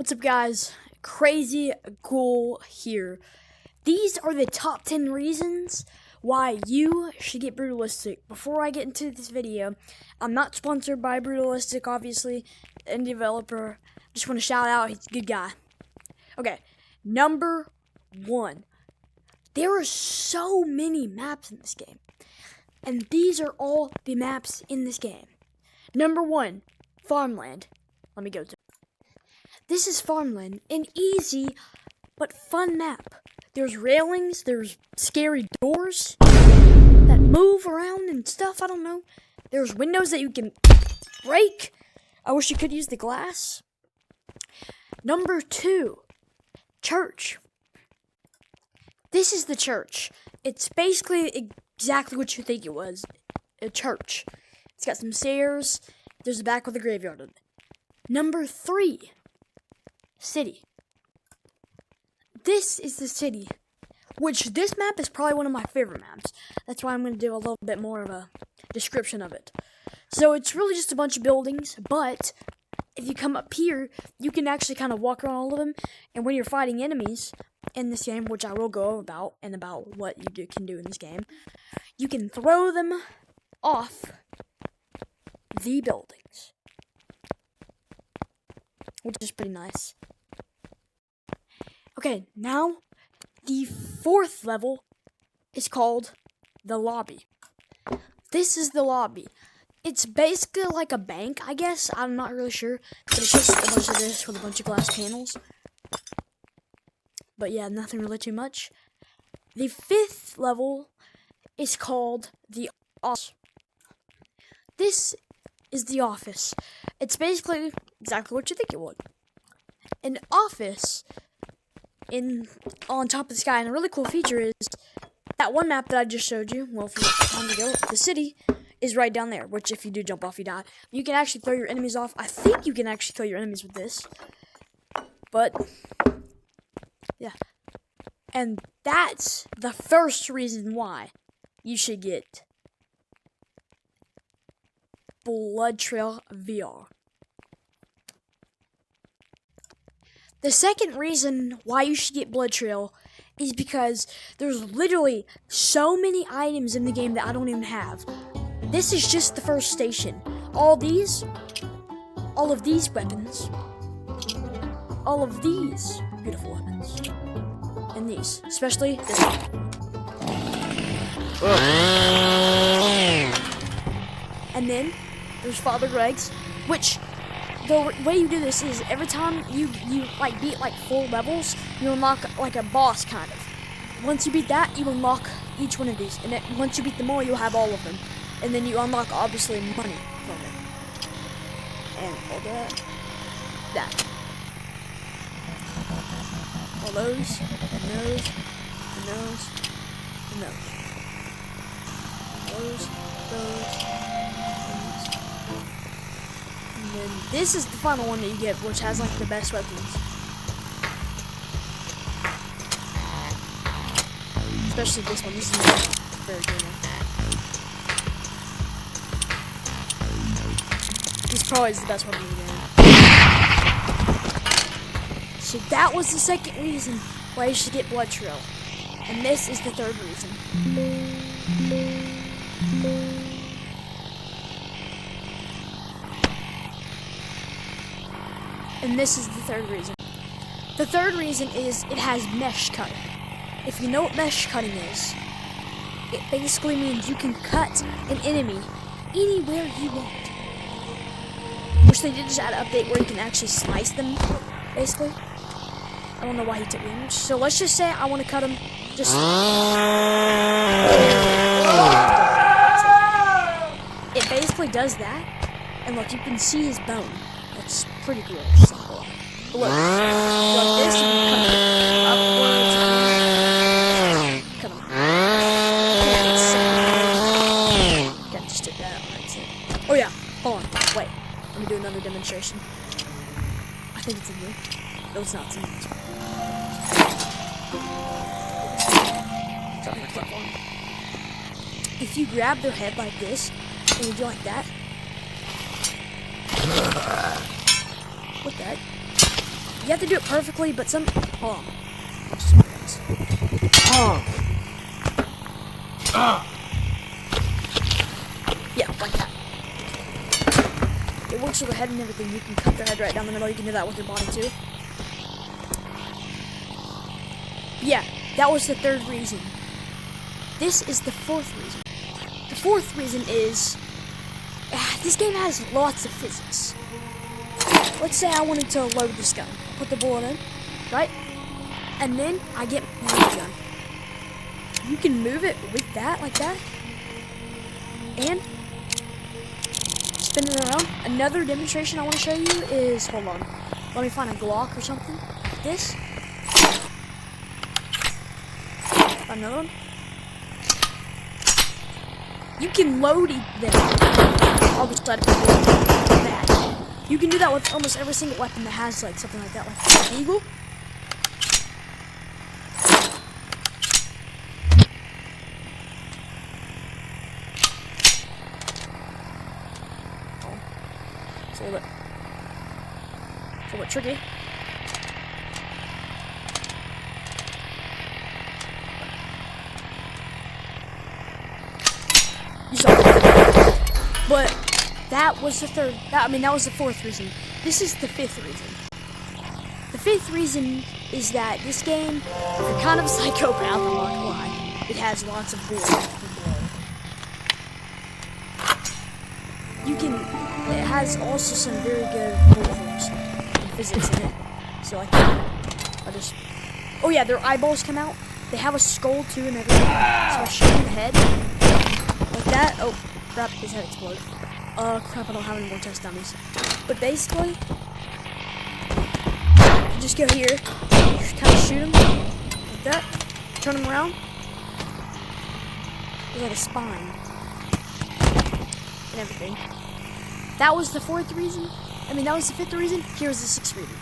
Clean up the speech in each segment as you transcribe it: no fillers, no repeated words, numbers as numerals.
What's up, guys? Crazy Ghoul here. These are the top 10 reasons why you should get Brutalistic. Before I get into this video, I'm not sponsored by Brutalistic, obviously, and developer. Just want to shout out, he's a good guy. Okay, number 1. There are so many maps in this game, and these are all the maps in this game. Number 1, Farmland. Let me go to. This is Farmland, an easy but fun map. There's railings, there's scary doors that move around and stuff, I don't know. There's windows that you can break. I wish you could use the glass. Number 2, church. This is the church. It's basically exactly what you think it was, a church. It's got some stairs, there's a back with a graveyard on it. Number 3, city. This is the city, which this map is probably one of my favorite maps. That's why I'm going to do a little bit more of a description of it. So it's really just a bunch of buildings, but if you come up here, you can actually kind of walk around all of them, and when you're fighting enemies in this game, which I will go about, and about what you can do in this game, you can throw them off the buildings, which is pretty nice. Okay, now the 4th level is called the lobby. This is the lobby. It's basically like a bank, I guess. I'm not really sure, but it's just a bunch of this with a bunch of glass panels. But yeah, nothing really too much. The 5th level is called the office. This is the office. It's basically exactly what you think it would. An office on top of the sky, and a really cool feature is that one map that I just showed you, well, from time ago, the city is right down there, which if you do jump off, you die. You can actually throw your enemies off. I think you can actually kill your enemies with this, but yeah. And that's the first reason why you should get Blood Trail VR. The second reason why you should get Blood Trail is because there's literally so many items in the game that I don't even have. This is just the first station. All of these weapons, all of these beautiful weapons, and these, especially this one. And then there's Father Greg's, which the way you do this is every time you like beat like 4 levels, you unlock like a boss kind of. Once you beat that, you unlock each one of these, and then once you beat them all, you'll have all of them, and then you unlock obviously money from it, and all that, all those, and those, and those, and those, those. And then this is the final one that you get, which has like the best weapons. Especially this one. This is very good one. This probably is the best weapon in the game. So that was the second reason why you should get Blood Trail. And this is the 3rd reason. And this is the 3rd reason. The 3rd reason is it has mesh cutting. If you know what mesh cutting is, it basically means you can cut an enemy anywhere you want. Which they did just add an update where you can actually slice them, basically. I don't know why he took the image. So let's just say I want to cut him just... It basically does that. And look, you can see his bone. That's pretty cool. Look, like this, you can cut him. Gotta just did that. Oh yeah, hold on, wait. Let me do another demonstration. I think it's in here. No, it's not. It's in this one. If you grab their head like this, and you do like that, what the heck? You have to do it perfectly, but some... Hold on. Yeah, like that. It works with the head and everything. You can cut their head right down the middle. You can do that with your body too. Yeah, that was the third reason. This is the fourth reason. The fourth reason is this game has lots of physics. Let's say I wanted to load this gun. Put the bullet in, right? And then I get my gun. You can move it with that, like that. And spin it around. Another demonstration I want to show you is, hold on. Let me find a Glock or something. Like this. Another one. You can load them. I'll just try to put it like that. You can do that with almost every single weapon that has like something like that, like an eagle. It's a little bit tricky. You saw it. But that was the third. That was the fourth reason. This is the fifth reason. The fifth reason is that this game, if you're kind of a psychopath, I'm not gonna lie, it has lots of gore. It has also some very good bullet holes and physics in it. So like, oh yeah, their eyeballs come out. They have a skull too and everything. So I shoot in the head. Like that. Oh, crap, his head exploded. Crap, I don't have any more test dummies. But basically, you just go here, just kind of shoot him, like that, turn him around. There's like a spine, and everything. That was the fourth reason. That was the fifth reason. Here's the sixth reason.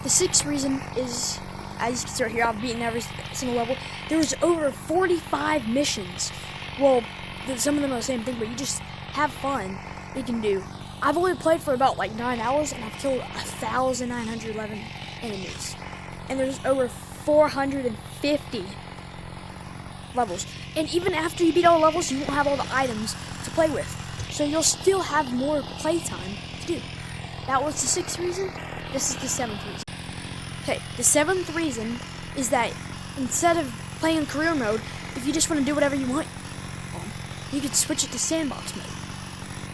The sixth reason is, as you can see right here, I've beaten every single level. There was over 45 missions. Well, some of them are the same thing, but you just have fun. You can do. I've only played for about like 9 hours, and I've killed 1,911 enemies. And there's over 450 levels. And even after you beat all the levels, you won't have all the items to play with. So you'll still have more playtime to do. That was the sixth reason. This is the seventh reason. Okay, the seventh reason is that instead of playing career mode, if you just want to do whatever you want, you can switch it to sandbox mode.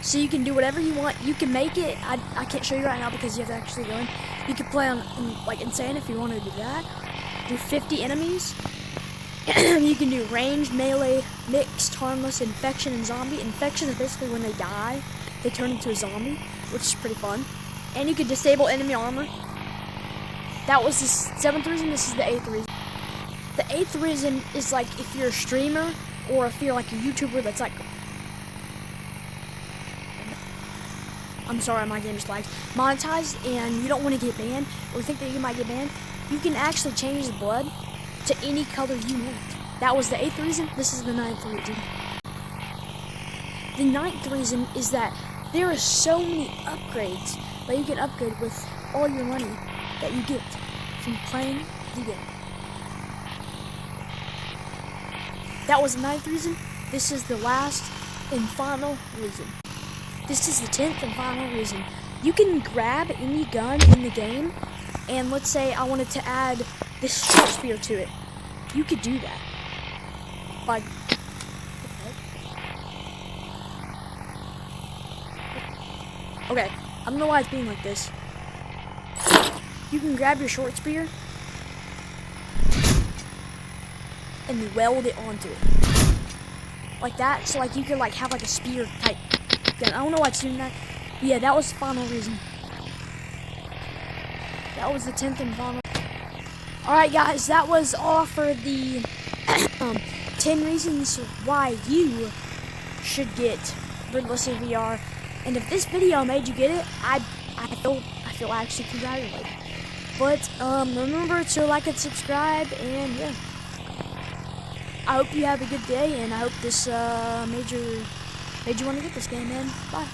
So you can do whatever you want. You can make it. I can't show you right now because you have to actually go in. You can play on like insane if you want to do that. Do 50 enemies. You can do ranged, melee, mixed, harmless, infection, and zombie. Infection is basically when they die, they turn into a zombie, which is pretty fun. And you can disable enemy armor. That was the seventh reason. This is the eighth reason. The eighth reason is like if you're a streamer or if you're like a YouTuber that's like, I'm sorry, my game just lagged, monetized, and you don't want to get banned or think that you might get banned, you can actually change the blood to any color you want. That was the eighth reason. This is the ninth reason. The ninth reason is that there are so many upgrades that you can upgrade with all your money that you get from playing the game. That was the ninth reason. This is the last and final reason. This is the 10th and final reason. You can grab any gun in the game, and let's say I wanted to add this short spear to it. You could do that. Like, okay, I don't know why it's being like this. You can grab your short spear and you weld it onto it. Like that, so like you could like have like a spear type gun. I don't know why it's doing that. But yeah, that was the final reason. That was the 10th and final. Alright guys, that was all for the 10 reasons why you should get brutalistic VR. And if this video made you get it, I feel actually congratulated. But remember to like and subscribe, and yeah. I hope you have a good day, and I hope this made you want to get this game, man. Bye.